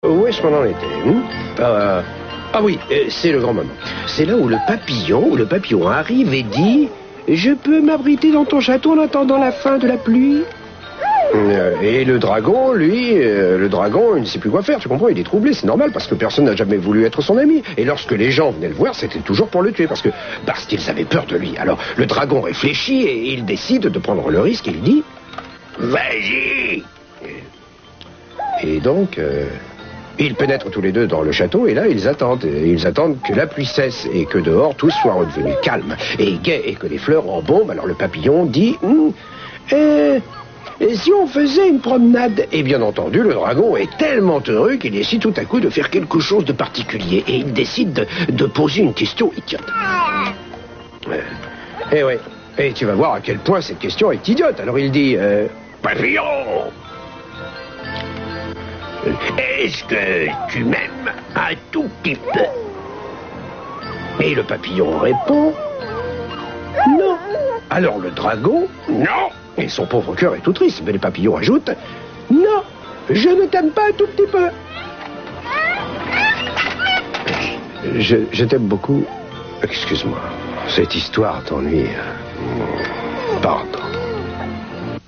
Où est-ce qu'on en était Ah oui, c'est le grand moment. C'est là où le papillon arrive et dit « Je peux m'abriter dans ton château en attendant la fin de la pluie ?» Et le dragon, lui, il ne sait plus quoi faire, tu comprends, il est troublé, c'est normal, parce que personne n'a jamais voulu être son ami. Et lorsque les gens venaient le voir, c'était toujours pour le tuer, parce qu'ils avaient peur de lui. Alors, le dragon réfléchit et il décide de prendre le risque, il dit « Vas-y !» Et donc, ils pénètrent tous les deux dans le château, et là, ils attendent que la pluie cesse, et que dehors, tout soit redevenu calme et gai, et que les fleurs embaument. Alors le papillon dit et si on faisait une promenade? Et bien entendu, le dragon est tellement heureux qu'il décide tout à coup de faire quelque chose de particulier. Et il décide de poser une question idiote. Ouais. Et tu vas voir à quel point cette question est idiote. Alors il dit Papillon, est-ce que tu m'aimes un tout petit peu? Et le papillon répond non. Alors le dragon, non. Et son pauvre cœur est tout triste, mais le papillon ajoute non, je ne t'aime pas un tout petit peu. Je t'aime beaucoup. Excuse-moi, cette histoire t'ennuie. Pardon.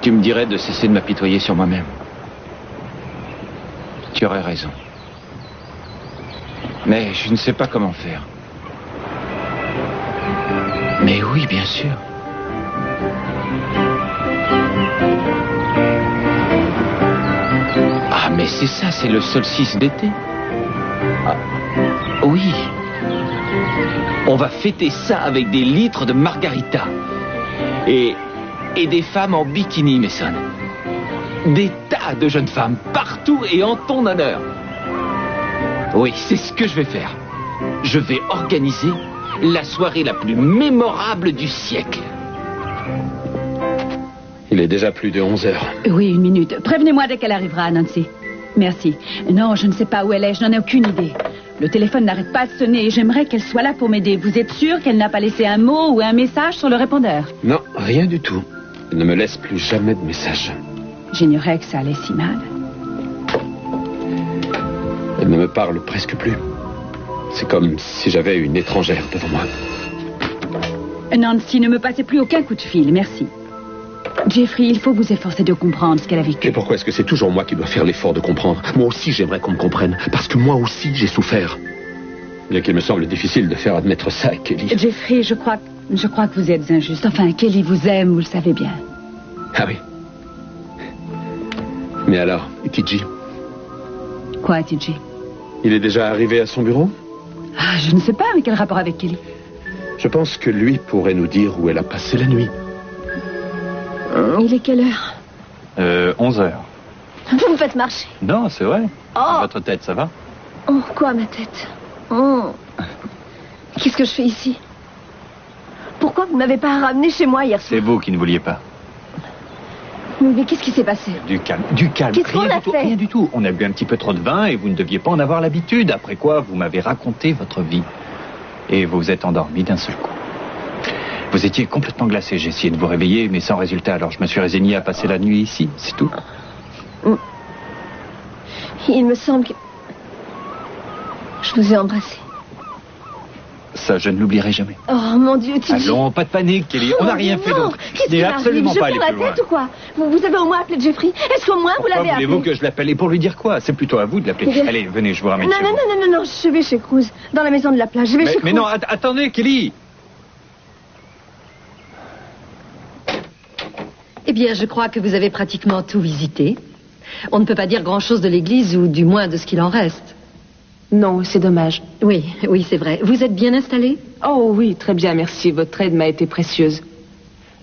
Tu me dirais de cesser de m'apitoyer sur moi-même. Tu aurais raison. Mais je ne sais pas comment faire. Mais oui, bien sûr. Ah, mais c'est ça, c'est le solstice d'été. Ah, oui. On va fêter ça avec des litres de margarita. Et des femmes en bikini, Mason. Des tas de jeunes femmes, partout et en ton honneur. Oui, c'est ce que je vais faire. Je vais organiser la soirée la plus mémorable du siècle. Il est déjà plus de 11 heures. Oui, une minute. Prévenez-moi dès qu'elle arrivera, Nancy. Merci. Non, je ne sais pas où elle est, je n'en ai aucune idée. Le téléphone n'arrête pas de sonner et j'aimerais qu'elle soit là pour m'aider. Vous êtes sûr qu'elle n'a pas laissé un mot ou un message sur le répondeur? Non, rien du tout. Elle ne me laisse plus jamais de message. J'ignorais que ça allait si mal. Elle ne me parle presque plus. C'est comme si j'avais une étrangère devant moi. Nancy, ne me passez plus aucun coup de fil, merci. Jeffrey, il faut vous efforcer de comprendre ce qu'elle a vécu. Et pourquoi est-ce que c'est toujours moi qui dois faire l'effort de comprendre? Moi aussi, j'aimerais qu'on me comprenne. Parce que moi aussi, j'ai souffert. Bien qu'il me semble difficile de faire admettre ça à Kelly. Jeffrey, je crois que vous êtes injuste. Enfin, Kelly vous aime, vous le savez bien. Ah oui. Mais alors, et TJ? Quoi, TJ? Il est déjà arrivé à son bureau? Ah, je ne sais pas, mais quel rapport avec Kelly? Je pense que lui pourrait nous dire où elle a passé la nuit. Il est quelle heure? 11 heures. Vous me faites marcher. Non, c'est vrai. Oh. Votre tête, ça va? Oh, quoi, ma tête? Oh. Qu'est-ce que je fais ici? Pourquoi vous ne m'avez pas ramené chez moi hier soir? C'est vous qui ne vouliez pas. Mais qu'est-ce qui s'est passé? Du calme, du calme. Qu'est-ce qu'on a fait? Rien du tout. On a bu un petit peu trop de vin et vous ne deviez pas en avoir l'habitude. Après quoi, vous m'avez raconté votre vie. Et vous vous êtes endormi d'un seul coup. Vous étiez complètement glacé. J'ai essayé de vous réveiller, mais sans résultat. Alors je me suis résigné à passer la nuit ici, c'est tout. Il me semble que... je vous ai embrassé. Ça, je ne l'oublierai jamais. Oh, mon Dieu, TJ. Allons, pas de panique, Kelly. On n'a rien fait d'autre. Qu'est-ce qui absolument m'arrive? pas aller Je plus prends la loin. tête ou quoi? Vous avez au moins appelé Jeffrey? Est-ce qu'au moins vous l'avez Pourquoi appelé? voulez-vous que je l'appelle? Et pour lui dire quoi? C'est plutôt à vous de l'appeler. Bien. Allez, venez, je vous ramène Non, chez non, vous. non, non, non, je vais chez Cruz, dans la maison de la plage. Je vais chez Cruz. Mais non, attendez, Kelly. Eh bien, je crois que vous avez pratiquement tout visité. On ne peut pas dire grand-chose de l'église, ou du moins de ce qu'il en reste. Non, c'est dommage. Oui, c'est vrai. Vous êtes bien installé? Oh oui, très bien, merci. Votre aide m'a été précieuse.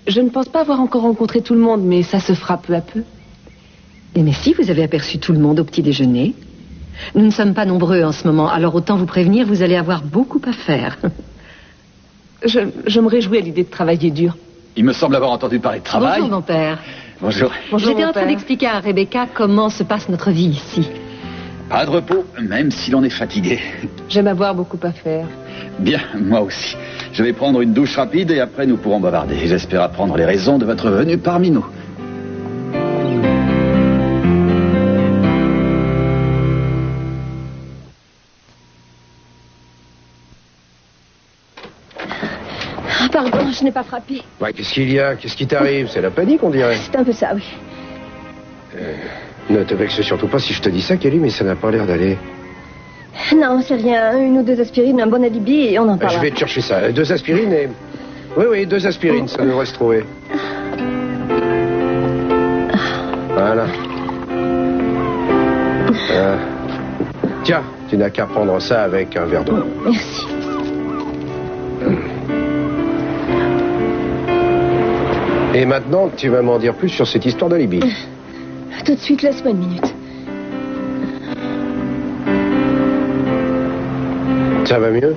Je ne pense pas avoir encore rencontré tout le monde, mais ça se fera peu à peu. Mais si, vous avez aperçu tout le monde au petit déjeuner. Nous ne sommes pas nombreux en ce moment, alors autant vous prévenir, vous allez avoir beaucoup à faire. Je me réjouis à l'idée de travailler dur. Il me semble avoir entendu parler de travail. Bonjour, mon père. Bonjour. J'étais en train d'expliquer à Rebecca comment se passe notre vie ici. Pas de repos, même si l'on est fatigué. J'aime avoir beaucoup à faire. Bien, moi aussi. Je vais prendre une douche rapide et après nous pourrons bavarder. J'espère apprendre les raisons de votre venue parmi nous. Pardon, je n'ai pas frappé. Ouais, qu'est-ce qu'il y a? Qu'est-ce qui t'arrive? C'est la panique, on dirait. C'est un peu ça, oui. Ne te vexe surtout pas si je te dis ça, Kelly, mais ça n'a pas l'air d'aller. Non, c'est rien. 1 ou 2 aspirines, un bon alibi et on en parlera. Je vais te chercher ça. 2 aspirines et... Oui, 2 aspirines, ça devrait se trouver. Voilà. Tiens, tu n'as qu'à prendre ça avec un verre d'eau. Merci. Et maintenant, tu vas m'en dire plus sur cette histoire d'alibi. Tout de suite, laisse-moi 1 minute. Ça va mieux?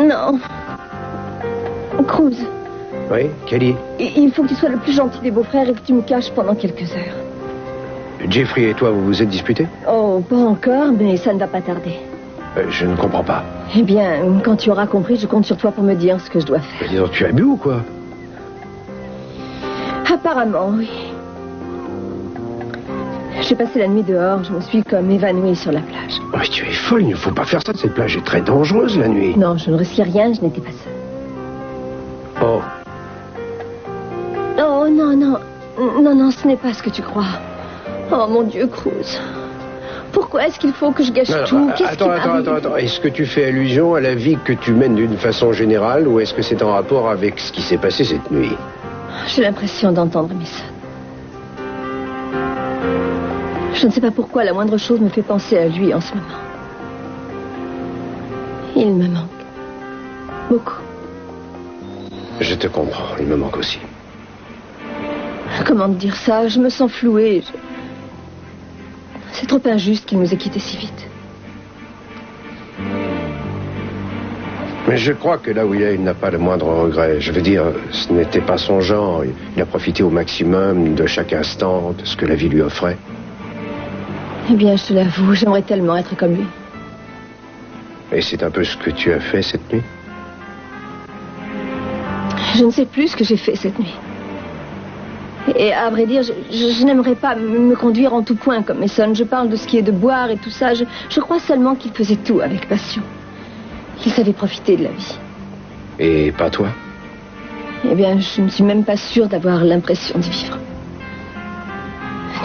Non. Cruz. Oui, Kelly? Il faut que tu sois le plus gentil des beaux-frères et que tu me caches pendant quelques heures. Jeffrey et toi, vous vous êtes disputés? Oh, pas encore, mais ça ne va pas tarder. Je ne comprends pas. Eh bien, quand tu auras compris, je compte sur toi pour me dire ce que je dois faire. Dis donc, tu as bu ou quoi? Apparemment, oui. J'ai passé la nuit dehors, je me suis comme évanouie sur la plage. Oh, mais tu es folle, il ne faut pas faire ça, cette plage est très dangereuse la nuit. Non, je ne risquais rien, je n'étais pas seule. Oh. Oh, non, ce n'est pas ce que tu crois. Oh, mon Dieu, Cruz. Pourquoi est-ce qu'il faut que je gâche tout? Qu'est-ce qui m'arrive? Attends. Est-ce que tu fais allusion à la vie que tu mènes d'une façon générale ou est-ce que c'est en rapport avec ce qui s'est passé cette nuit? J'ai l'impression d'entendre mes sons. Je ne sais pas pourquoi la moindre chose me fait penser à lui en ce moment. Il me manque. Beaucoup. Je te comprends, il me manque aussi. Comment te dire ça? Je me sens flouée. C'est trop injuste qu'il nous ait quittés si vite. Mais je crois que là où il est, il n'a pas le moindre regret. Je veux dire, ce n'était pas son genre. Il a profité au maximum de chaque instant de ce que la vie lui offrait. Eh bien, je te l'avoue, j'aimerais tellement être comme lui. Et c'est un peu ce que tu as fait cette nuit? Je ne sais plus ce que j'ai fait cette nuit. Et à vrai dire, je n'aimerais pas me conduire en tout point comme Mason. Je parle de ce qui est de boire et tout ça. Je crois seulement qu'il faisait tout avec passion. Qu'il savait profiter de la vie. Et pas toi? Eh bien, je ne suis même pas sûre d'avoir l'impression de vivre.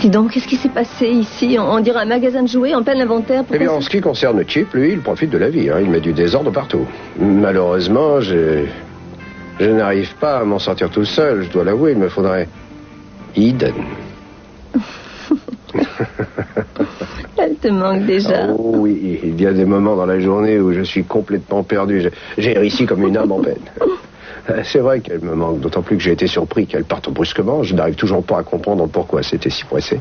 Dis donc, qu'est-ce qui s'est passé ici? On dirait un magasin de jouets en plein inventaire. Eh bien, en ce qui concerne Chip, lui, il profite de la vie. Il met du désordre partout. Malheureusement, je n'arrive pas à m'en sortir tout seul. Je dois l'avouer, il me faudrait... Eden. Elle te manque déjà. Oh oui, il y a des moments dans la journée où je suis complètement perdu. J'ai ici comme une âme en peine. C'est vrai qu'elle me manque, d'autant plus que j'ai été surpris qu'elle parte brusquement. Je n'arrive toujours pas à comprendre pourquoi c'était si pressé.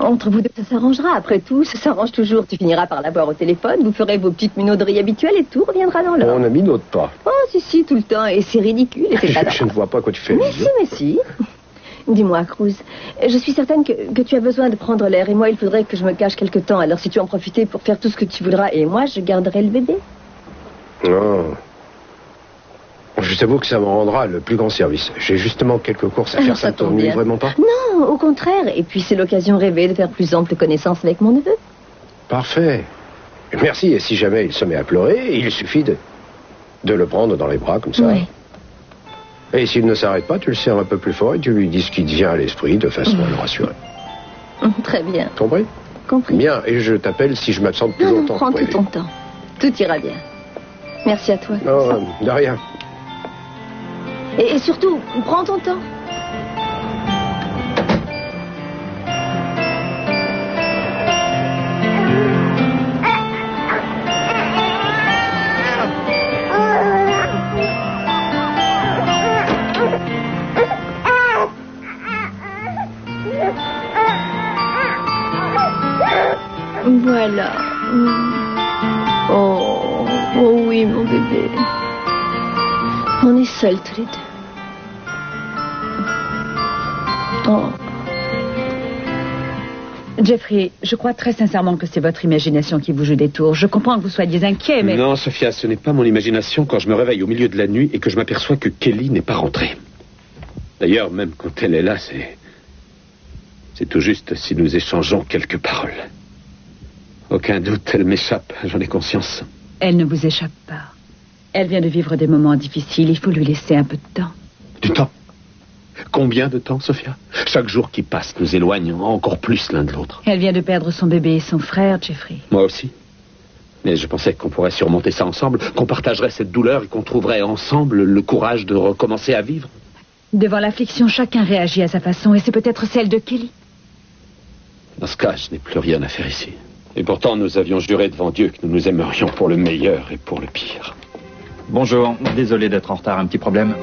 Entre vous deux, ça s'arrangera. Après tout, ça s'arrange toujours. Tu finiras par l'avoir au téléphone, vous ferez vos petites minauderies habituelles et tout reviendra dans l'ordre. On ne minaude pas. Oh, si, tout le temps. Et c'est ridicule. Et je ne vois pas quoi tu fais. Mais si. Dis-moi, Cruz, je suis certaine que tu as besoin de prendre l'air. Et moi, il faudrait que je me cache quelque temps. Alors, si tu en profitais pour faire tout ce que tu voudras, et moi, je garderai le bébé. Non. Je t'avoue que ça me rendra le plus grand service. J'ai justement quelques courses à faire, ça ne t'ennuie vraiment pas? Non, au contraire. Et puis c'est l'occasion rêvée de faire plus ample connaissance avec mon neveu. Parfait. Merci. Et si jamais il se met à pleurer, il suffit de le prendre dans les bras comme ça. Oui. Et s'il ne s'arrête pas, tu le serres un peu plus fort et tu lui dis ce qui te vient à l'esprit de façon à le rassurer. Très bien. Compris? Compris. Bien. Et je t'appelle si je m'absente plus longtemps. Prends tout ton temps. Tout ira bien. Merci à toi. Non, de rien. Et surtout, prends ton temps. Voilà. Oh oui, mon bébé. On est seuls tous les deux. Oh. Jeffrey, je crois très sincèrement que c'est votre imagination qui vous joue des tours. Je comprends que vous soyez inquiet, mais... Non, Sophia, ce n'est pas mon imagination quand je me réveille au milieu de la nuit et que je m'aperçois que Kelly n'est pas rentrée. D'ailleurs, même quand elle est là, c'est tout juste si nous échangeons quelques paroles. Aucun doute, elle m'échappe, j'en ai conscience. Elle ne vous échappe pas. Elle vient de vivre des moments difficiles. Il faut lui laisser un peu de temps. Du temps? Combien de temps, Sophia? Chaque jour qui passe nous éloigne encore plus l'un de l'autre. Elle vient de perdre son bébé et son frère, Jeffrey. Moi aussi. Mais je pensais qu'on pourrait surmonter ça ensemble, qu'on partagerait cette douleur et qu'on trouverait ensemble le courage de recommencer à vivre. Devant l'affliction, chacun réagit à sa façon, et c'est peut-être celle de Kelly. Dans ce cas, je n'ai plus rien à faire ici. Et pourtant, nous avions juré devant Dieu que nous nous aimerions pour le meilleur et pour le pire. Bonjour, désolé d'être en retard, un petit problème.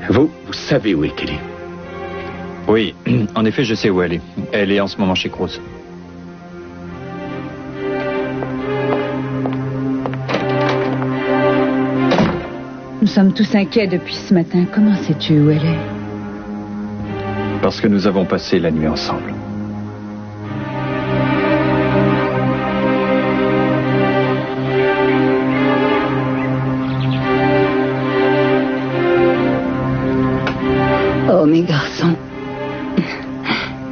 Vous savez où est Kelly? Oui, en effet, je sais où elle est. Elle est en ce moment chez Krause. Nous sommes tous inquiets depuis ce matin. Comment sais-tu où elle est? Parce que nous avons passé la nuit ensemble. Oh, mes garçons.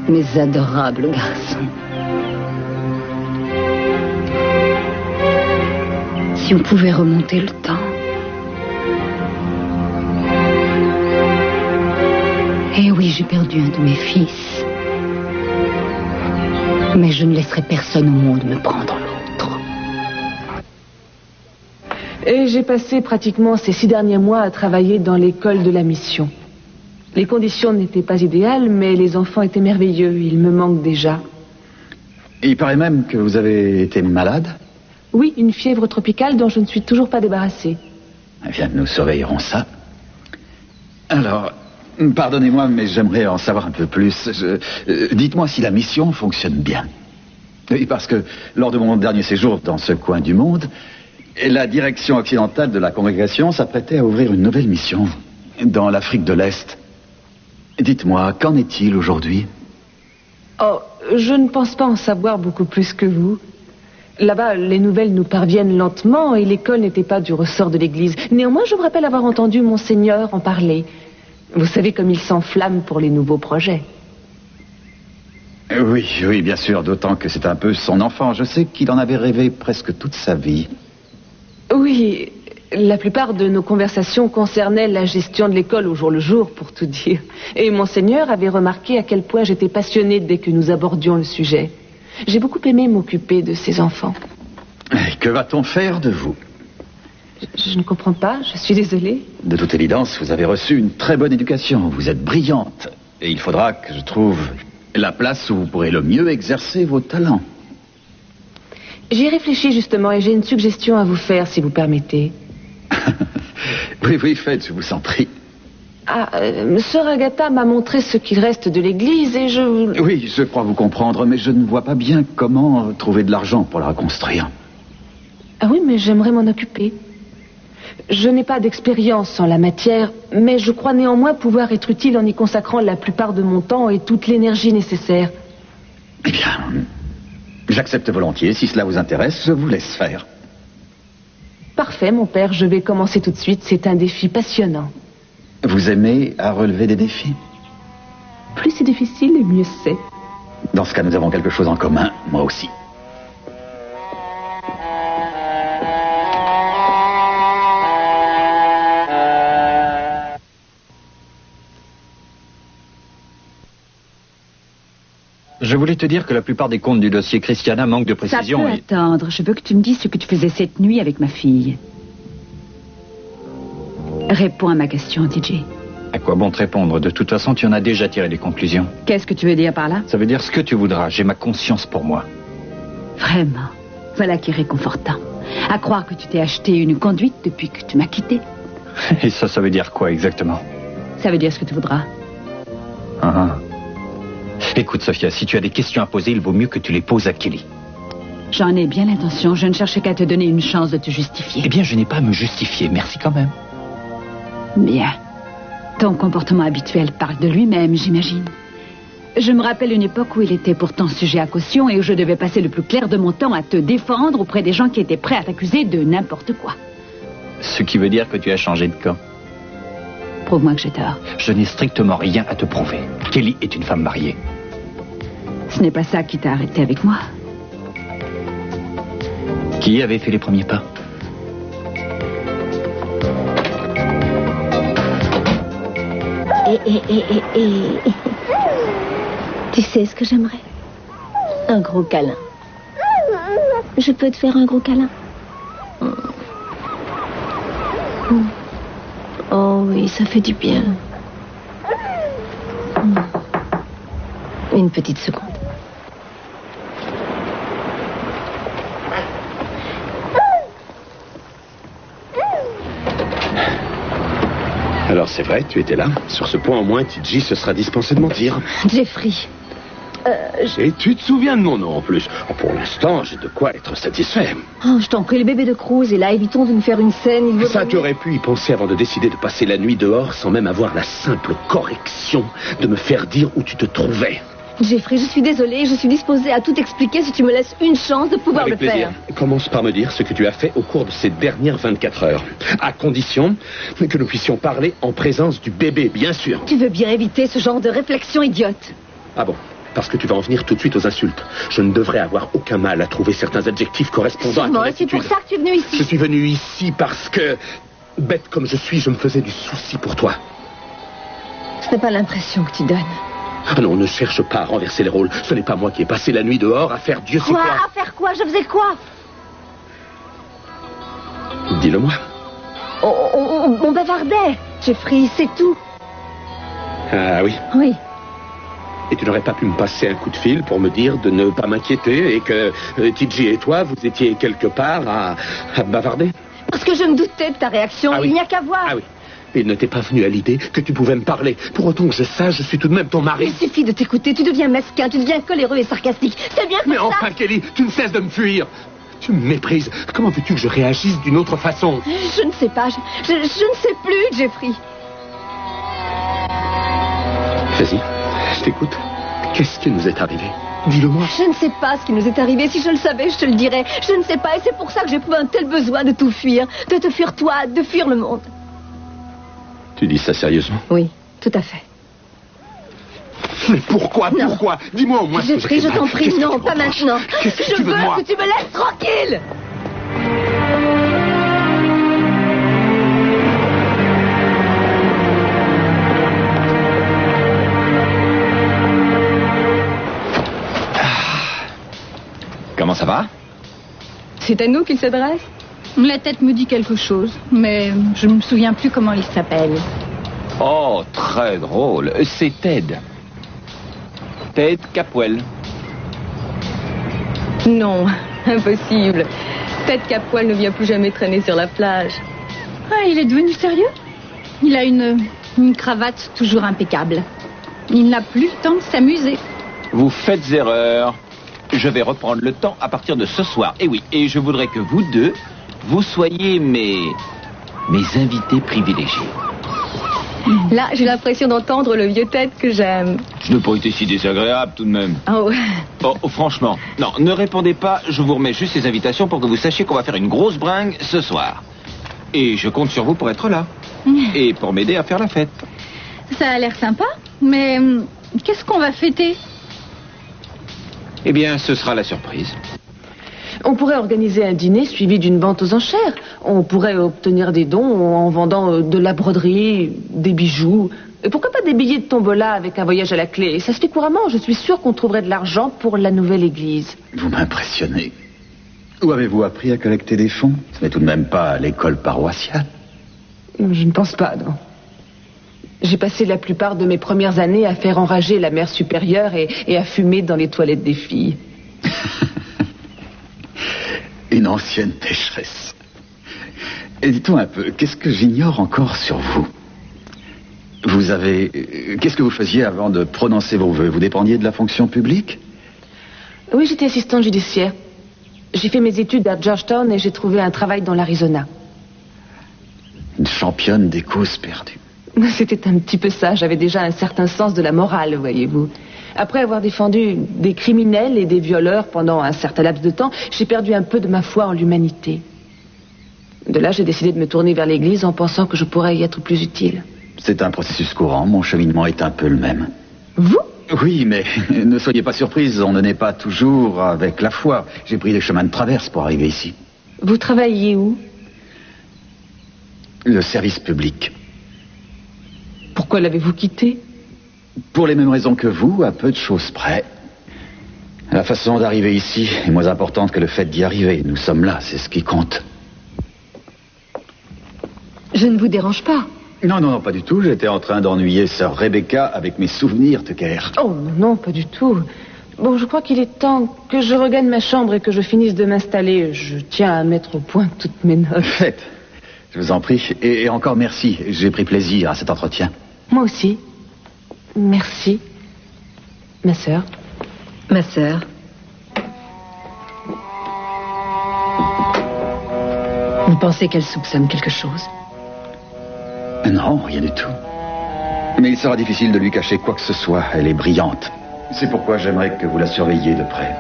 Mes adorables garçons. Si on pouvait remonter le temps. Eh oui, j'ai perdu un de mes fils. Mais je ne laisserai personne au monde me prendre l'autre. Et j'ai passé pratiquement ces 6 derniers mois à travailler dans l'école de la mission. Les conditions n'étaient pas idéales, mais les enfants étaient merveilleux. Ils me manquent déjà. Il paraît même que vous avez été malade. Oui, une fièvre tropicale dont je ne suis toujours pas débarrassée. Eh bien, nous surveillerons ça. Alors, pardonnez-moi, mais j'aimerais en savoir un peu plus. Dites-moi si la mission fonctionne bien. Oui, parce que lors de mon dernier séjour dans ce coin du monde, la direction occidentale de la congrégation s'apprêtait à ouvrir une nouvelle mission dans l'Afrique de l'Est. Dites-moi, qu'en est-il aujourd'hui? Oh, je ne pense pas en savoir beaucoup plus que vous. Là-bas, les nouvelles nous parviennent lentement et l'école n'était pas du ressort de l'Église. Néanmoins, je me rappelle avoir entendu Monseigneur en parler. Vous savez comme il s'enflamme pour les nouveaux projets. Oui, bien sûr, d'autant que c'est un peu son enfant. Je sais qu'il en avait rêvé presque toute sa vie. Oui, la plupart de nos conversations concernaient la gestion de l'école au jour le jour, pour tout dire. Et Monseigneur avait remarqué à quel point j'étais passionnée dès que nous abordions le sujet. J'ai beaucoup aimé m'occuper de ces enfants. Et que va-t-on faire de vous? Je ne comprends pas, je suis désolée. De toute évidence, vous avez reçu une très bonne éducation. Vous êtes brillante. Et il faudra que je trouve la place où vous pourrez le mieux exercer vos talents. J'y ai réfléchi justement et j'ai une suggestion à vous faire, si vous permettez. Oui, faites, je vous en prie. Sœur Agatha m'a montré ce qu'il reste de l'église et je... Oui, je crois vous comprendre, mais je ne vois pas bien comment trouver de l'argent pour la reconstruire. Ah oui, mais j'aimerais m'en occuper. Je n'ai pas d'expérience en la matière, mais je crois néanmoins pouvoir être utile en y consacrant la plupart de mon temps et toute l'énergie nécessaire. Eh bien, j'accepte volontiers. Si cela vous intéresse, je vous laisse faire. Parfait, mon père, je vais commencer tout de suite. C'est un défi passionnant. Vous aimez à relever des défis? Plus c'est difficile, et mieux c'est. Dans ce cas, nous avons quelque chose en commun, moi aussi. Je voulais te dire que la plupart des comptes du dossier Christiana manquent de précision. Ça peut attendre. Je veux que tu me dises ce que tu faisais cette nuit avec ma fille. Réponds à ma question, DJ. À quoi bon te répondre? De toute façon, tu en as déjà tiré des conclusions. Qu'est-ce que tu veux dire par là? Ça veut dire ce que tu voudras. J'ai ma conscience pour moi. Vraiment. Voilà qui est réconfortant. À croire que tu t'es acheté une conduite depuis que tu m'as quitté. Et ça veut dire quoi exactement? Ça veut dire ce que tu voudras. Écoute, Sophia, si tu as des questions à poser, il vaut mieux que tu les poses à Kelly. J'en ai bien l'intention. Je ne cherchais qu'à te donner une chance de te justifier. Eh bien, je n'ai pas à me justifier. Merci quand même. Bien. Ton comportement habituel parle de lui-même, j'imagine. Je me rappelle une époque où il était pourtant sujet à caution et où je devais passer le plus clair de mon temps à te défendre auprès des gens qui étaient prêts à t'accuser de n'importe quoi. Ce qui veut dire que tu as changé de camp. Prouve-moi que j'ai tort. Je n'ai strictement rien à te prouver. Kelly est une femme mariée. Ce n'est pas ça qui t'a arrêté avec moi. Qui avait fait les premiers pas? Tu sais ce que j'aimerais? Un gros câlin. Je peux te faire un gros câlin? Oh oui, ça fait du bien. Une petite seconde. Alors c'est vrai, tu étais là. Sur ce point au moins, TJ se sera dispensé de mentir. Jeffrey. Et tu te souviens de mon nom en plus. Oh, pour l'instant, j'ai de quoi être satisfait. Oh, je t'en prie, le bébé de Cruz est là. Évitons de nous faire une scène. Il vaut Ça, mieux- tu aurais pu y penser avant de décider de passer la nuit dehors sans même avoir la simple correction de me faire dire où tu te trouvais. Jeffrey, je suis désolée. Je suis disposée à tout expliquer si tu me laisses une chance de pouvoir Avec le plaisir. faire. Commence par me dire ce que tu as fait au cours de ces dernières 24 heures. À condition que nous puissions parler en présence du bébé, bien sûr. Tu veux bien éviter ce genre de réflexion idiote? Ah bon? Parce que tu vas en venir tout de suite aux insultes. Je ne devrais avoir aucun mal à trouver certains adjectifs correspondant à ton Sûrement, et c'est attitude. pour ça que tu es venu ici. Je suis venu ici parce que, bête comme je suis, je me faisais du souci pour toi. Ce n'est pas l'impression que tu donnes. Ah non, ne cherche pas à renverser les rôles. Ce n'est pas moi qui ai passé la nuit dehors à faire Dieu sait Quoi? quoi. À faire quoi? Je faisais quoi? Dis-le-moi. On bavardait. Jeffrey, c'est tout. Ah oui. Oui. Et tu n'aurais pas pu me passer un coup de fil pour me dire de ne pas m'inquiéter et que TJ et toi, vous étiez quelque part à bavarder? Parce que je me doutais de ta réaction. Ah oui. Il n'y a qu'à voir. Ah oui. Il ne t'est pas venu à l'idée que tu pouvais me parler. Pour autant que je sache, je suis tout de même ton mari. Il suffit de t'écouter. Tu deviens mesquin, tu deviens coléreux et sarcastique. C'est bien comme Mais ça. enfin, Kelly, tu ne cesses de me fuir. Tu me méprises. Comment veux-tu que je réagisse d'une autre façon? Je ne sais pas. Je ne sais plus, Jeffrey. Vas-y, je t'écoute. Qu'est-ce qui nous est arrivé? Dis-le-moi. Je ne sais pas ce qui nous est arrivé. Si je le savais, je te le dirais. Je ne sais pas et c'est pour ça que j'éprouve un tel besoin de tout fuir. De te fuir toi, de fuir le monde. Tu dis ça sérieusement? Oui, tout à fait. Mais pourquoi? Non. Pourquoi? Dis-moi au moins ce que Jeffrey, j'ai je fait t'en mal. prie, Qu'est-ce que non, tu pas reproches? maintenant. Qu'est-ce que Je tu veux veux de moi? que tu me laisses tranquille. Comment ça va? C'est à nous qu'il s'adresse? La tête me dit quelque chose, mais je ne me souviens plus comment il s'appelle. Oh, très drôle. C'est Ted. Ted Capwell. Non, impossible. Ted Capwell ne vient plus jamais traîner sur la plage. Ah, il est devenu sérieux? Il a une cravate toujours impeccable. Il n'a plus le temps de s'amuser. Vous faites erreur. Je vais reprendre le temps à partir de ce soir. Et oui, et je voudrais que vous deux, vous soyez mes invités privilégiés. Là, j'ai l'impression d'entendre le vieux Ted que j'aime. Je n'ai pas été si désagréable tout de même. Oh, Oh, franchement, non, ne répondez pas. Je vous remets juste ces invitations pour que vous sachiez qu'on va faire une grosse bringue ce soir. Et je compte sur vous pour être là. Et pour m'aider à faire la fête. Ça a l'air sympa, mais qu'est-ce qu'on va fêter? Eh bien, ce sera la surprise. On pourrait organiser un dîner suivi d'une vente aux enchères. On pourrait obtenir des dons en vendant de la broderie, des bijoux. Et pourquoi pas des billets de tombola avec un voyage à la clé? Et ça se fait couramment. Je suis sûre qu'on trouverait de l'argent pour la nouvelle église. Vous m'impressionnez. Où avez-vous appris à collecter des fonds? Ce n'est tout de même pas à l'école paroissiale. Je ne pense pas, non. J'ai passé la plupart de mes premières années à faire enrager la mère supérieure et à fumer dans les toilettes des filles. Une ancienne pécheresse. Et dites-moi un peu, qu'est-ce que j'ignore encore sur vous? Vous avez... Qu'est-ce que vous faisiez avant de prononcer vos vœux? Vous dépendiez de la fonction publique? Oui, j'étais assistante judiciaire. J'ai fait mes études à Georgetown et j'ai trouvé un travail dans l'Arizona. Une championne des causes perdues. C'était un petit peu ça. J'avais déjà un certain sens de la morale, voyez-vous. Après avoir défendu des criminels et des violeurs pendant un certain laps de temps, j'ai perdu un peu de ma foi en l'humanité. De là, j'ai décidé de me tourner vers l'Église en pensant que je pourrais y être plus utile. C'est un processus courant. Mon cheminement est un peu le même. Vous? Oui, mais ne soyez pas surprise. On ne naît pas toujours avec la foi. J'ai pris des chemins de traverse pour arriver ici. Vous travaillez où? Le service public. Pourquoi l'avez-vous quitté? Pour les mêmes raisons que vous, à peu de choses près. La façon d'arriver ici est moins importante que le fait d'y arriver. Nous sommes là, c'est ce qui compte. Je ne vous dérange pas. Non, non, non, pas du tout. J'étais en train d'ennuyer sœur Rebecca avec mes souvenirs, Tucker. Oh non, pas du tout. Bon, je crois qu'il est temps que je regagne ma chambre et que je finisse de m'installer. Je tiens à mettre au point toutes mes notes. Faites. Je vous en prie. Et encore merci. J'ai pris plaisir à cet entretien. Moi aussi. Merci. Ma sœur. Ma sœur. Vous pensez qu'elle soupçonne quelque chose? Non, rien du tout. Mais il sera difficile de lui cacher quoi que ce soit. Elle est brillante. C'est pourquoi j'aimerais que vous la surveilliez de près.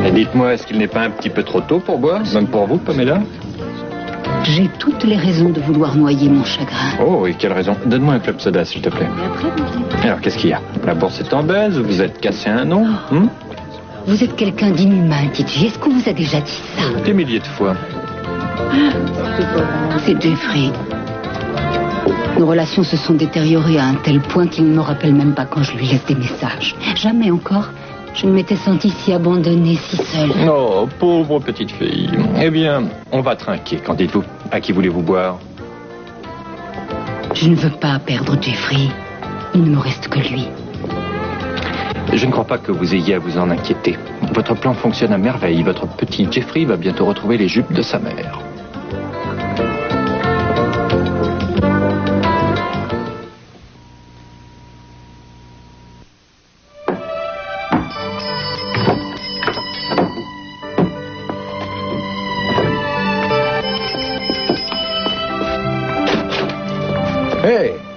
Et dites-moi, est-ce qu'il n'est pas un petit peu trop tôt pour boire, même pour vous, Pamela? J'ai toutes les raisons de vouloir noyer mon chagrin. Oh, et quelle raison? Donne-moi un club soda, s'il te plaît. Alors, qu'est-ce qu'il y a? La bourse est en baisse, vous vous êtes cassé un nom? Vous êtes quelqu'un d'inhumain, Titi. Est-ce qu'on vous a déjà dit ça? Des milliers de fois. C'est Jeffrey. Nos relations se sont détériorées à un tel point qu'il ne me rappelle même pas quand je lui laisse des messages. Jamais encore je ne m'étais sentie si abandonnée, si seule. Oh, pauvre petite fille. Eh bien, on va trinquer. Qu'en dites-vous? À qui voulez-vous boire? Je ne veux pas perdre Jeffrey. Il ne me reste que lui. Je ne crois pas que vous ayez à vous en inquiéter. Votre plan fonctionne à merveille. Votre petit Jeffrey va bientôt retrouver les jupes de sa mère.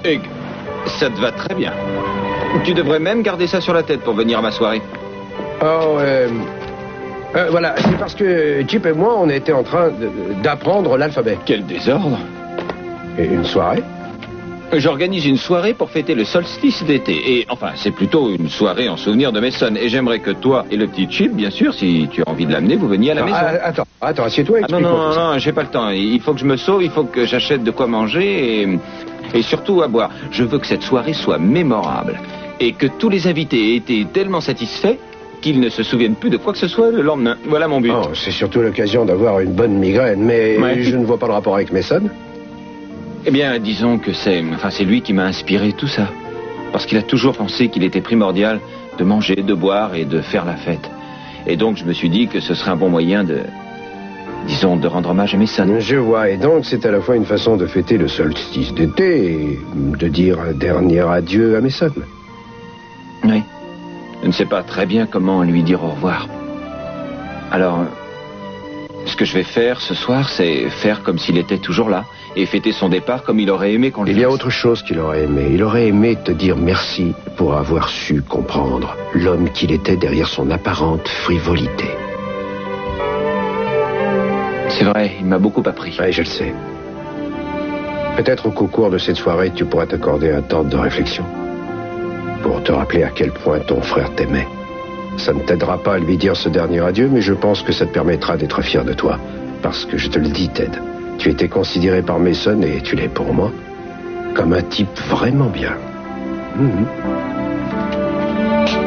Hey, ça te va très bien. Tu devrais même garder ça sur la tête pour venir à ma soirée. Oh, voilà, c'est parce que Chip et moi, on était en train d'apprendre l'alphabet. Quel désordre. Et une soirée? J'organise une soirée pour fêter le solstice d'été. Et enfin, c'est plutôt une soirée en souvenir de Mason. Et j'aimerais que toi et le petit Chip, bien sûr, si tu as envie de l'amener, vous veniez à la maison. Attends, assieds-toi et explique-moi tout ça. Non, j'ai pas le temps. Il faut que je me sauve, il faut que j'achète de quoi manger et surtout à boire. Je veux que cette soirée soit mémorable. Et que tous les invités aient été tellement satisfaits qu'ils ne se souviennent plus de quoi que ce soit le lendemain. Voilà mon but. Oh, c'est surtout l'occasion d'avoir une bonne migraine, mais ouais. Je ne vois pas le rapport avec Mason. Eh bien, disons que c'est lui qui m'a inspiré tout ça. Parce qu'il a toujours pensé qu'il était primordial de manger, de boire et de faire la fête. Et donc, je me suis dit que ce serait un bon moyen de rendre hommage à Mason. Je vois, et donc c'est à la fois une façon de fêter le solstice d'été et de dire un dernier adieu à Mason. Oui. Je ne sais pas très bien comment lui dire au revoir. Alors, ce que je vais faire ce soir, c'est faire comme s'il était toujours là et fêter son départ comme il aurait aimé qu'on le fasse. Il y a autre chose qu'il aurait aimé. Il aurait aimé te dire merci pour avoir su comprendre l'homme qu'il était derrière son apparente frivolité. C'est vrai, il m'a beaucoup appris. Oui, je le sais. Peut-être qu'au cours de cette soirée, tu pourras t'accorder un temps de réflexion pour te rappeler à quel point ton frère t'aimait. Ça ne t'aidera pas à lui dire ce dernier adieu, mais je pense que ça te permettra d'être fier de toi. Parce que je te le dis, Ted, tu étais considéré par Mason, et tu l'es pour moi, comme un type vraiment bien.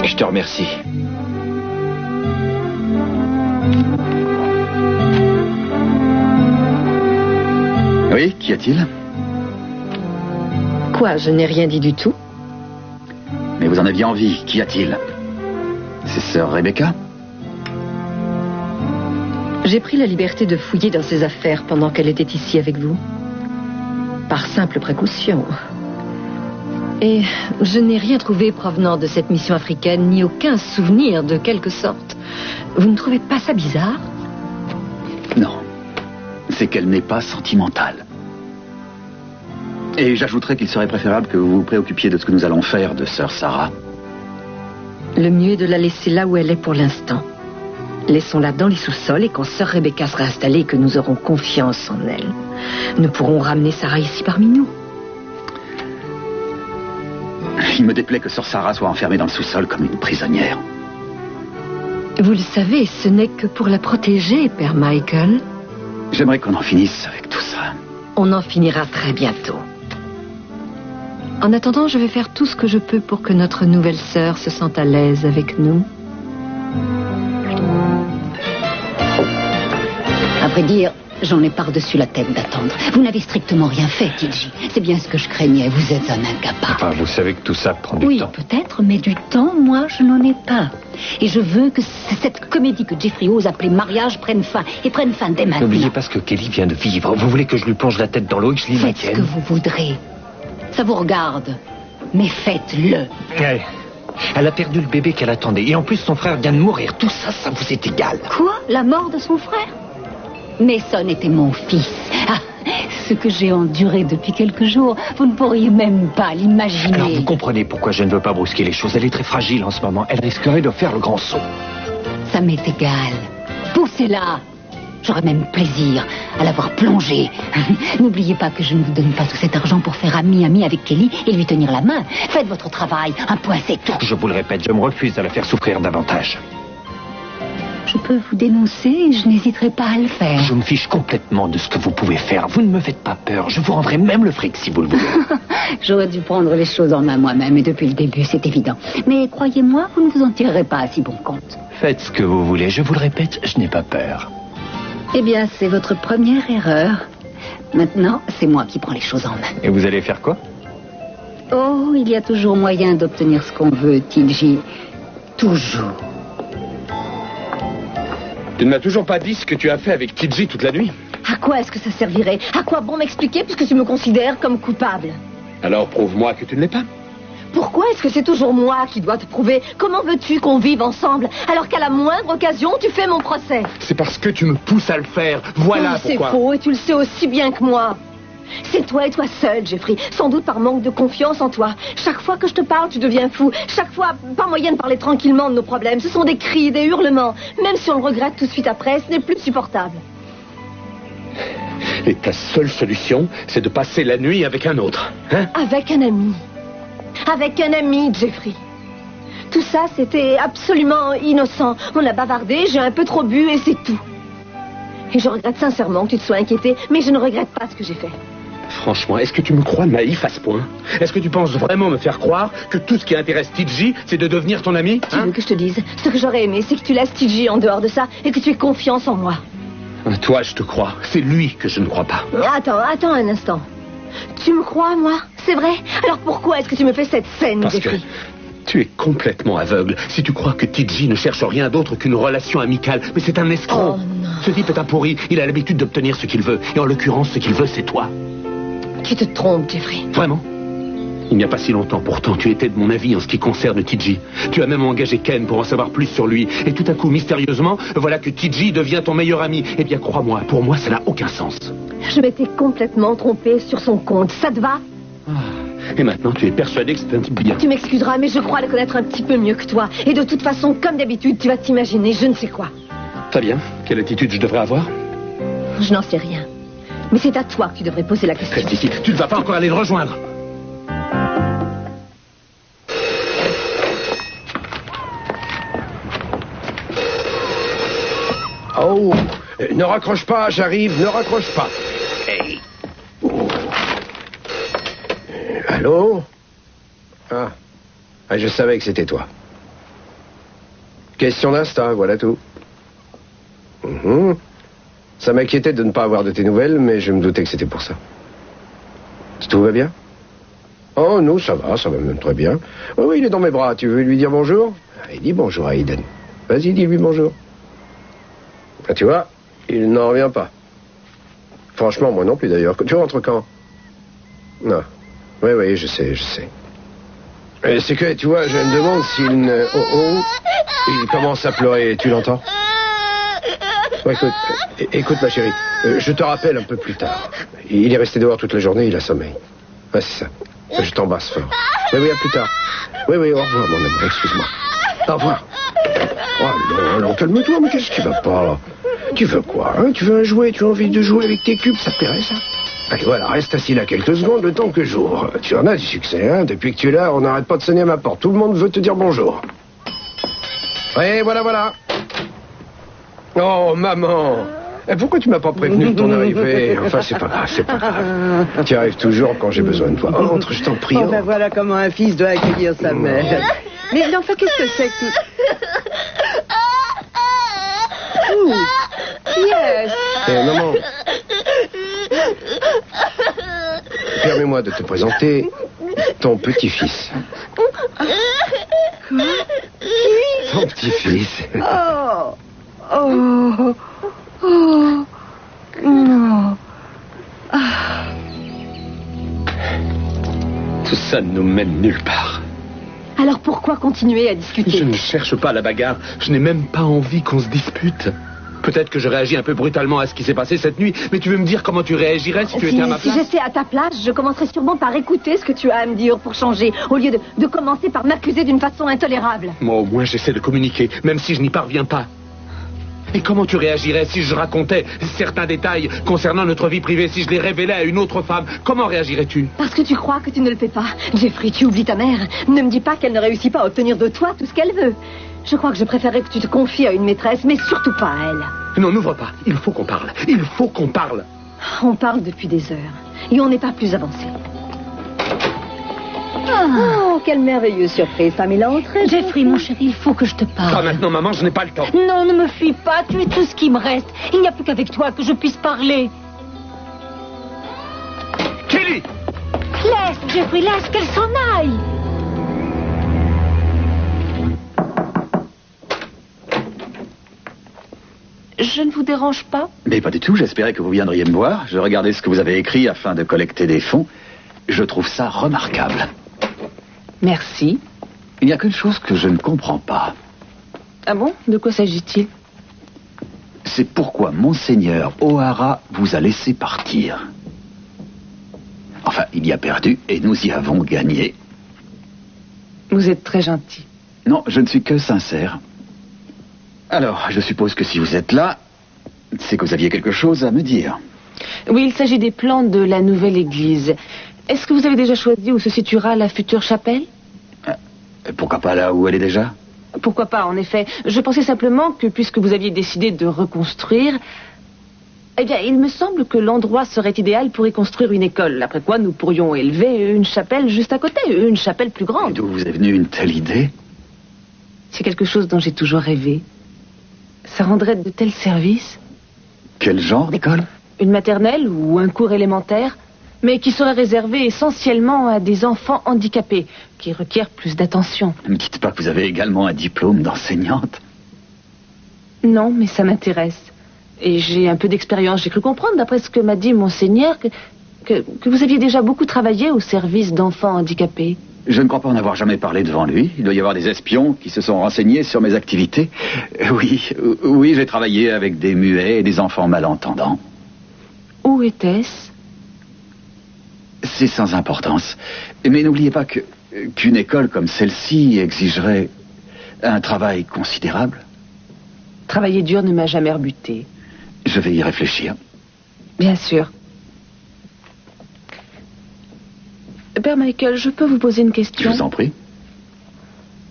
Je te remercie. Oui, qu'y a-t-il? Quoi, je n'ai rien dit du tout. Mais vous en aviez envie, qu'y a-t-il? C'est sœur Rebecca? J'ai pris la liberté de fouiller dans ses affaires pendant qu'elle était ici avec vous. Par simple précaution. Et je n'ai rien trouvé provenant de cette mission africaine, ni aucun souvenir de quelque sorte. Vous ne trouvez pas ça bizarre? Non. C'est qu'elle n'est pas sentimentale. Et j'ajouterais qu'il serait préférable que vous vous préoccupiez de ce que nous allons faire de sœur Sarah. Le mieux est de la laisser là où elle est pour l'instant. Laissons-la dans les sous-sols et quand sœur Rebecca sera installée et que nous aurons confiance en elle, nous pourrons ramener Sarah ici parmi nous. Il me déplaît que sœur Sarah soit enfermée dans le sous-sol comme une prisonnière. Vous le savez, ce n'est que pour la protéger, Père Michael. J'aimerais qu'on en finisse avec tout ça. On en finira très bientôt. En attendant, je vais faire tout ce que je peux pour que notre nouvelle sœur se sente à l'aise avec nous. À vrai dire, j'en ai par-dessus la tête d'attendre. Vous n'avez strictement rien fait, TJ. C'est bien ce que je craignais. Vous êtes un incapable. Enfin, vous savez que tout ça prend du Oui, temps. peut-être, mais du temps, moi, je n'en ai pas. Et je veux que cette comédie que Jeffrey ose appeler mariage prenne fin. Et prenne fin dès maintenant. N'oubliez pas ce que Kelly vient de vivre. Vous voulez que je lui plonge la tête dans l'eau et que je l'y Faites ce que maintienne? vous voudrez. Ça vous regarde. Mais faites-le. Ouais. Elle a perdu le bébé qu'elle attendait. Et en plus, son frère vient de mourir. Tout ça, ça vous est égal. Quoi? La mort de son frère? Mason était mon fils. Ah, ce que j'ai enduré depuis quelques jours, vous ne pourriez même pas l'imaginer. Alors, vous comprenez pourquoi je ne veux pas brusquer les choses. Elle est très fragile en ce moment. Elle risquerait de faire le grand saut. Ça m'est égal. Poussez-la. J'aurais même plaisir à l'avoir plongée. N'oubliez pas que je ne vous donne pas tout cet argent pour faire ami-ami avec Kelly et lui tenir la main. Faites votre travail. Un point, c'est tout. Je vous le répète, je me refuse à la faire souffrir davantage. Je peux vous dénoncer et je n'hésiterai pas à le faire. Je me fiche complètement de ce que vous pouvez faire. Vous ne me faites pas peur. Je vous rendrai même le fric si vous le voulez. J'aurais dû prendre les choses en main moi-même et depuis le début, c'est évident. Mais croyez-moi, vous ne vous en tirerez pas à si bon compte. Faites ce que vous voulez. Je vous le répète, je n'ai pas peur. Eh bien, c'est votre première erreur. Maintenant, c'est moi qui prends les choses en main. Et vous allez faire quoi? Oh, il y a toujours moyen d'obtenir ce qu'on veut, TJ. Toujours. Tu ne m'as toujours pas dit ce que tu as fait avec TJ toute la nuit. À quoi est-ce que ça servirait? À quoi bon m'expliquer puisque tu me considères comme coupable? Alors prouve-moi que tu ne l'es pas. Pourquoi est-ce que c'est toujours moi qui dois te prouver? Comment veux-tu qu'on vive ensemble alors qu'à la moindre occasion, tu fais mon procès? C'est parce que tu me pousses à le faire. Voilà pourquoi. C'est faux et tu le sais aussi bien que moi. C'est toi et toi seul, Jeffrey. Sans doute par manque de confiance en toi. Chaque fois que je te parle, tu deviens fou. Chaque fois, pas moyen de parler tranquillement de nos problèmes. Ce sont des cris, des hurlements. Même si on le regrette tout de suite après, ce n'est plus supportable. Et ta seule solution, c'est de passer la nuit avec un autre, hein? Avec un ami. Avec un ami, Jeffrey. Tout ça, c'était absolument innocent. On a bavardé, j'ai un peu trop bu et c'est tout. Et je regrette sincèrement que tu te sois inquiété, mais je ne regrette pas ce que j'ai fait. Franchement, est-ce que tu me crois naïf à ce point? Est-ce que tu penses vraiment me faire croire que tout ce qui intéresse TJ, c'est de devenir ton ami, Tu veux que je te dise? Ce que j'aurais aimé, c'est que tu laisses TJ en dehors de ça et que tu aies confiance en moi. Toi, je te crois. C'est lui que je ne crois pas. Attends un instant. Tu me crois, moi? C'est vrai? Alors pourquoi est-ce que tu me fais cette scène, Parce Jeffrey? que tu es complètement aveugle. Si tu crois que TJ ne cherche rien d'autre qu'une relation amicale, mais c'est un escroc. Oh non. Ce type est un pourri. Il a l'habitude d'obtenir ce qu'il veut. Et en l'occurrence, ce qu'il veut, c'est toi. Tu te trompes, Jeffrey. Vraiment? Il n'y a pas si longtemps, pourtant, tu étais de mon avis en ce qui concerne TJ. Tu as même engagé Ken pour en savoir plus sur lui. Et tout à coup, mystérieusement, voilà que TJ devient ton meilleur ami. Eh bien, crois-moi, pour moi, ça n'a aucun sens. Je m'étais complètement trompée sur son compte. Ça te va? Et maintenant, tu es persuadé que c'est un type bien. Tu m'excuseras, mais je crois le connaître un petit peu mieux que toi. Et de toute façon, comme d'habitude, tu vas t'imaginer je ne sais quoi. Très bien. Quelle attitude je devrais avoir? Je n'en sais rien. Mais c'est à toi que tu devrais poser la question. Reste ici. Tu ne vas pas encore aller le rejoindre. Oh, ne raccroche pas, j'arrive, ne raccroche pas. Hey. Allô? Ah, je savais que c'était toi. Question d'instinct, voilà tout. Ça m'inquiétait de ne pas avoir de tes nouvelles, mais je me doutais que c'était pour ça. Tout va bien? Oh, non, ça va même très bien. Oh, oui, il est dans mes bras, tu veux lui dire bonjour? Il dit bonjour à Aiden. Vas-y, dis-lui bonjour. Ah, tu vois, il n'en revient pas. Franchement, moi non plus d'ailleurs. Tu rentres quand? Non. Oui, je sais. C'est que, tu vois, je me demande s'il ne... il commence à pleurer, tu l'entends? Ouais, écoute, ma chérie, je te rappelle un peu plus tard. Il est resté dehors toute la journée, il a sommeil. Ouais, c'est ça. Je t'embrasse fort. Oui, à plus tard. Oui, au revoir, mon amour, excuse-moi. Au revoir. Oh, non, calme-toi, mais qu'est-ce qui va pas? Tu veux quoi, hein? Tu veux un jouet? Tu as envie de jouer avec tes cubes? Ça te plairait, ça? Allez, voilà, reste assis là quelques secondes, le temps que j'ouvre. Tu en as du succès, hein? Depuis que tu es là, on n'arrête pas de sonner à ma porte. Tout le monde veut te dire bonjour. Oui, voilà. Oh, maman! Pourquoi tu m'as pas prévenu de ton arrivée? Enfin, c'est pas grave, c'est pas grave. Tu arrives toujours quand j'ai besoin de toi. Entre, je t'en prie. Oh, ben voilà comment un fils doit accueillir sa mère. Mais enfin, qu'est-ce que c'est que tout... Ouh. Yes. Maman. Permets-moi de te présenter ton petit-fils. Quoi? Ton petit-fils. Oh. Oh. Oh. Non. Ah. Tout ça ne nous mène nulle part. Alors pourquoi continuer à discuter? Je ne cherche pas la bagarre. Je n'ai même pas envie qu'on se dispute. Peut-être que je réagis un peu brutalement à ce qui s'est passé cette nuit, mais tu veux me dire comment tu réagirais si tu étais à ma place? Si j'étais à ta place, je commencerais sûrement par écouter ce que tu as à me dire pour changer, au lieu de commencer par m'accuser d'une façon intolérable. Moi, au moins, j'essaie de communiquer, même si je n'y parviens pas. Et comment tu réagirais si je racontais certains détails concernant notre vie privée, si je les révélais à une autre femme? Comment réagirais-tu? Parce que tu crois que tu ne le fais pas. Jeffrey, tu oublies ta mère. Ne me dis pas qu'elle ne réussit pas à obtenir de toi tout ce qu'elle veut. Je crois que je préférerais que tu te confies à une maîtresse, mais surtout pas à elle. Non, n'ouvre pas. Il faut qu'on parle. Il faut qu'on parle. On parle depuis des heures. Et on n'est pas plus avancé. Oh, quelle merveilleuse surprise, Pamela. Entrez. Jeffrey, mon chéri, il faut que je te parle. Pas maintenant, maman, je n'ai pas le temps. Non, ne me fuis pas. Tu es tout ce qui me reste. Il n'y a plus qu'avec toi que je puisse parler. Kelly! Laisse, Jeffrey, laisse qu'elle s'en aille. Je ne vous dérange pas? Mais pas du tout, j'espérais que vous viendriez me voir. Je regardais ce que vous avez écrit afin de collecter des fonds. Je trouve ça remarquable. Merci. Il y a quelque chose que je ne comprends pas. Ah bon? De quoi s'agit-il? C'est pourquoi Monseigneur O'Hara vous a laissé partir. Enfin, il y a perdu et nous y avons gagné. Vous êtes très gentil. Non, je ne suis que sincère. Alors, je suppose que si vous êtes là, c'est que vous aviez quelque chose à me dire. Oui, il s'agit des plans de la nouvelle église. Est-ce que vous avez déjà choisi où se situera la future chapelle? Pourquoi pas là où elle est déjà? Pourquoi pas, en effet. Je pensais simplement que, puisque vous aviez décidé de reconstruire, eh bien, il me semble que l'endroit serait idéal pour y construire une école. Après quoi, nous pourrions élever une chapelle juste à côté, une chapelle plus grande. Et d'où vous est venue une telle idée? C'est quelque chose dont j'ai toujours rêvé. Ça rendrait de tels services. Quel genre d'école? Une maternelle ou un cours élémentaire, mais qui serait réservé essentiellement à des enfants handicapés, qui requièrent plus d'attention. Ne me dites pas que vous avez également un diplôme d'enseignante. Non, mais ça m'intéresse. Et j'ai un peu d'expérience. J'ai cru comprendre, d'après ce que m'a dit Monseigneur, que vous aviez déjà beaucoup travaillé au service d'enfants handicapés. Je ne crois pas en avoir jamais parlé devant lui. Il doit y avoir des espions qui se sont renseignés sur mes activités. Oui, j'ai travaillé avec des muets et des enfants malentendants. Où était-ce? C'est sans importance. Mais n'oubliez pas qu'une école comme celle-ci exigerait un travail considérable. Travailler dur ne m'a jamais rebuté. Je vais y réfléchir. Bien sûr. Père Michael, je peux vous poser une question? Je vous en prie.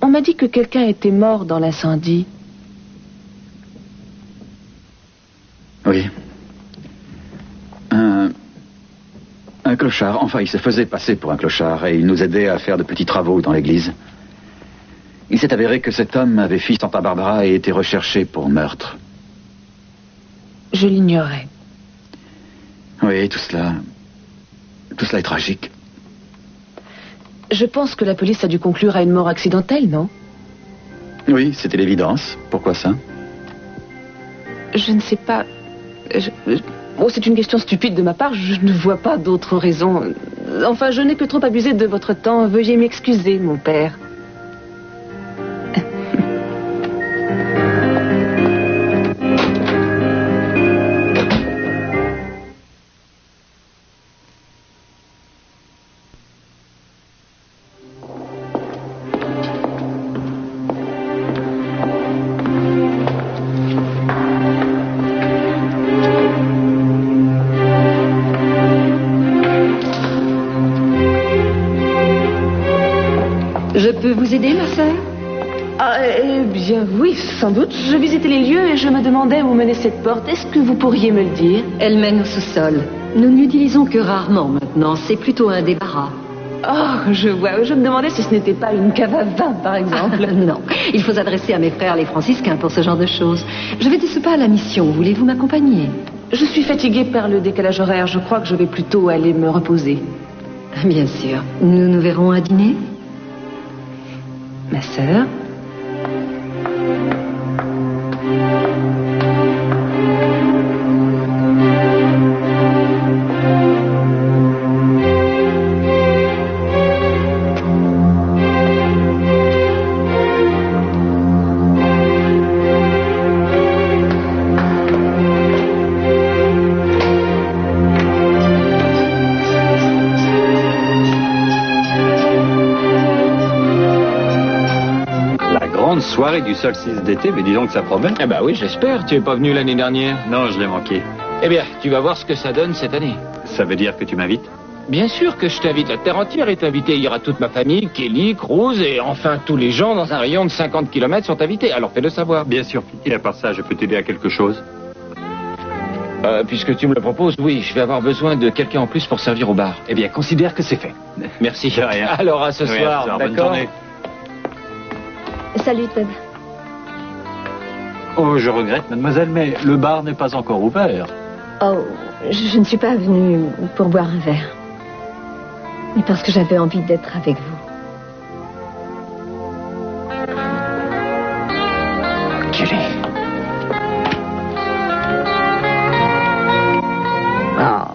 On m'a dit que quelqu'un était mort dans l'incendie. Oui. Un clochard. Enfin, il se faisait passer pour un clochard et il nous aidait à faire de petits travaux dans l'église. Il s'est avéré que cet homme avait fui Santa Barbara et était recherché pour meurtre. Je l'ignorais. Oui, tout cela est tragique. Je pense que la police a dû conclure à une mort accidentelle, non? Oui, c'était l'évidence. Pourquoi ça? Je ne sais pas. Oh, c'est une question stupide de ma part. Je ne vois pas d'autre raison. Enfin, je n'ai que trop abusé de votre temps. Veuillez m'excuser, mon père. Je peux vous aider, ma sœur? Eh bien, oui, sans doute. Je visitais les lieux et je me demandais où menait cette porte. Est-ce que vous pourriez me le dire? Elle mène au sous-sol. Nous ne l'utilisons que rarement maintenant. C'est plutôt un débarras. Oh, je vois. Je me demandais si ce n'était pas une cave à vin, par exemple. Non, il faut s'adresser à mes frères les franciscains pour ce genre de choses. Je vais de ce pas à la mission. Voulez-vous m'accompagner? Je suis fatiguée par le décalage horaire. Je crois que je vais plutôt aller me reposer. Bien sûr. Nous nous verrons à dîner? Ma sœur? Soirée du solstice d'été, mais dis donc ça promet. Eh ben oui, j'espère. Tu es pas venu l'année dernière? Non, je l'ai manqué. Eh bien, tu vas voir ce que ça donne cette année. Ça veut dire que tu m'invites? Bien sûr que je t'invite. La terre entière est invitée. Il y aura toute ma famille, Kelly, Cruz et enfin tous les gens dans un rayon de 50 km sont invités. Alors fais-le savoir. Bien sûr. Et à part ça, je peux t'aider à quelque chose? Puisque tu me le proposes, oui, je vais avoir besoin de quelqu'un en plus pour servir au bar. Eh bien, considère que c'est fait. Merci. De rien. Alors à ce soir, bonne d'accord? journée. Salut, Ted. Oh, je regrette, mademoiselle, mais le bar n'est pas encore ouvert. Oh, je ne suis pas venue pour boire un verre. Mais parce que j'avais envie d'être avec vous. Kelly. Oh,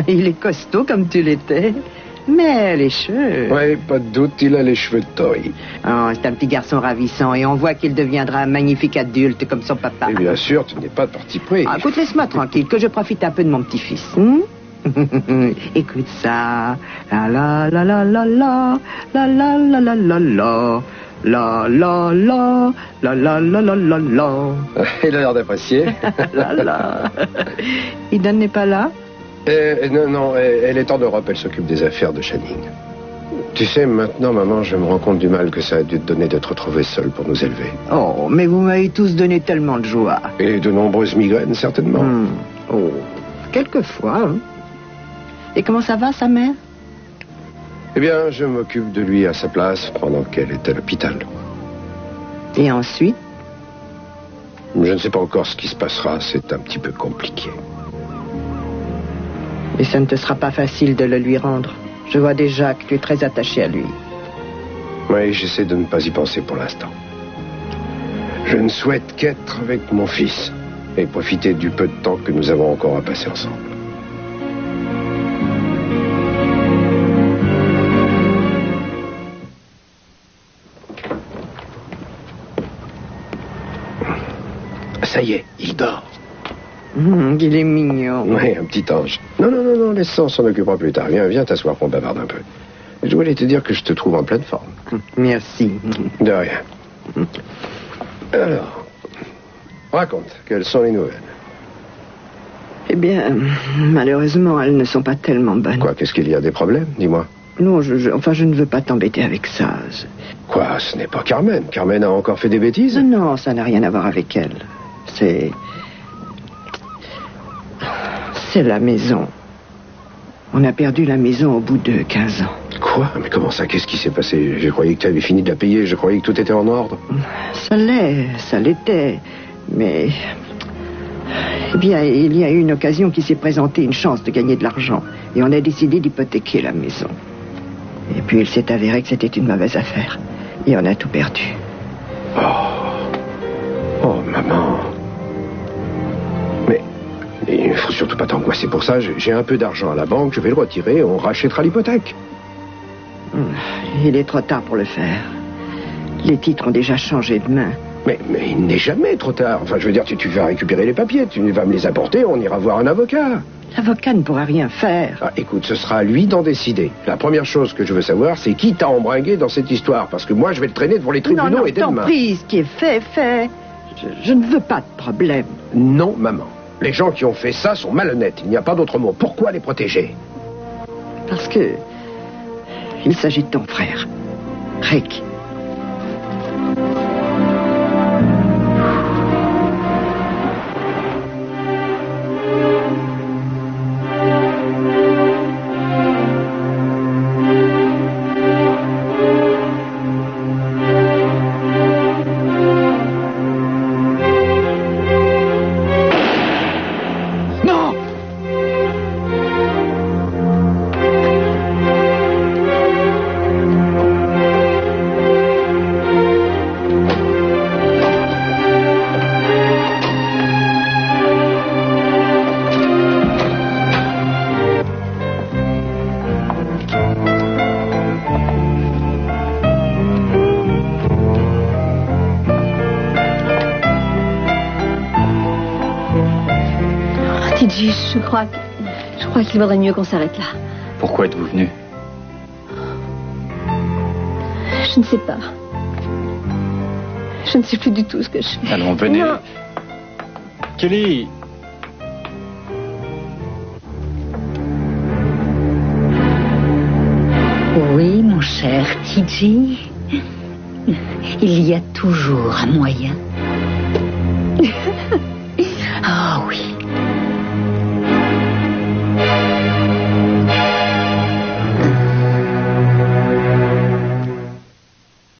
il est costaud comme tu l'étais. Mais les cheveux... Oui, pas de doute, il a les cheveux de Tory. Oh, c'est un petit garçon ravissant et on voit qu'il deviendra un magnifique adulte comme son papa. Et bien sûr, tu n'es pas de parti pris. Ah, écoute, laisse-moi tranquille, que je profite un peu de mon petit-fils. Écoute ça. La la la la la la la la la la la la. La la la la la la la la la. Il a l'air d'apprécier. La la. Eden n'est pas là? Non, elle est en Europe, elle s'occupe des affaires de Channing. Tu sais, maintenant, maman, je me rends compte du mal que ça a dû te donner d'être retrouvé seul pour nous élever. Oh, mais vous m'avez tous donné tellement de joie. Et de nombreuses migraines, certainement. Oh, quelquefois. Hein. Et comment ça va, sa mère? Eh bien, je m'occupe de lui à sa place pendant qu'elle est à l'hôpital. Et ensuite? Je ne sais pas encore ce qui se passera, c'est un petit peu compliqué. Et ça ne te sera pas facile de le lui rendre. Je vois déjà que tu es très attaché à lui. Oui, j'essaie de ne pas y penser pour l'instant. Je ne souhaite qu'être avec mon fils et profiter du peu de temps que nous avons encore à passer ensemble. Ça y est, il dort. Il est mignon. Oui, un petit ange. Non, laisse-ça, on s'en occupera plus tard. Viens t'asseoir qu'on bavarde un peu. Je voulais te dire que je te trouve en pleine forme. Merci. De rien. Alors, raconte, quelles sont les nouvelles? Eh bien, malheureusement, elles ne sont pas tellement bonnes. Quoi, qu'est-ce qu'il y a, des problèmes? Dis-moi. Non, enfin, je ne veux pas t'embêter avec ça. Quoi, ce n'est pas Carmen. Carmen a encore fait des bêtises? Non, ça n'a rien à voir avec elle. C'est la maison. On a perdu la maison au bout de 15 ans. Quoi? Mais comment ça? Qu'est-ce qui s'est passé? Je croyais que tu avais fini de la payer. Je croyais que tout était en ordre. Ça l'était. Mais... Eh bien, il y a eu une occasion qui s'est présentée, une chance de gagner de l'argent. Et on a décidé d'hypothéquer la maison. Et puis il s'est avéré que c'était une mauvaise affaire. Et on a tout perdu. Oh, maman. Mais il ne faut surtout pas t'angoisser pour ça. J'ai un peu d'argent à la banque, je vais le retirer, on rachètera l'hypothèque. Il est trop tard pour le faire. Les titres ont déjà changé de main. Mais il n'est jamais trop tard. Enfin, je veux dire, tu vas récupérer les papiers, tu vas me les apporter, on ira voir un avocat. L'avocat ne pourra rien faire. Ah, écoute, ce sera à lui d'en décider. La première chose que je veux savoir, c'est qui t'a embringué dans cette histoire. Parce que moi, je vais le traîner devant les tribunaux et dès demain. Non, tant pis, ce qui est fait. Je ne veux pas de problème. Non, maman. Les gens qui ont fait ça sont malhonnêtes. Il n'y a pas d'autre mot. Pourquoi les protéger? Parce que... il s'agit de ton frère, Rick. je crois qu'il vaudrait mieux qu'on s'arrête là. Pourquoi êtes-vous venu? Je ne sais pas. Je ne sais plus du tout ce que je fais. Allons, venez. Non. Kelly! Oui, mon cher TJ. Il y a toujours un moyen. Ah oui.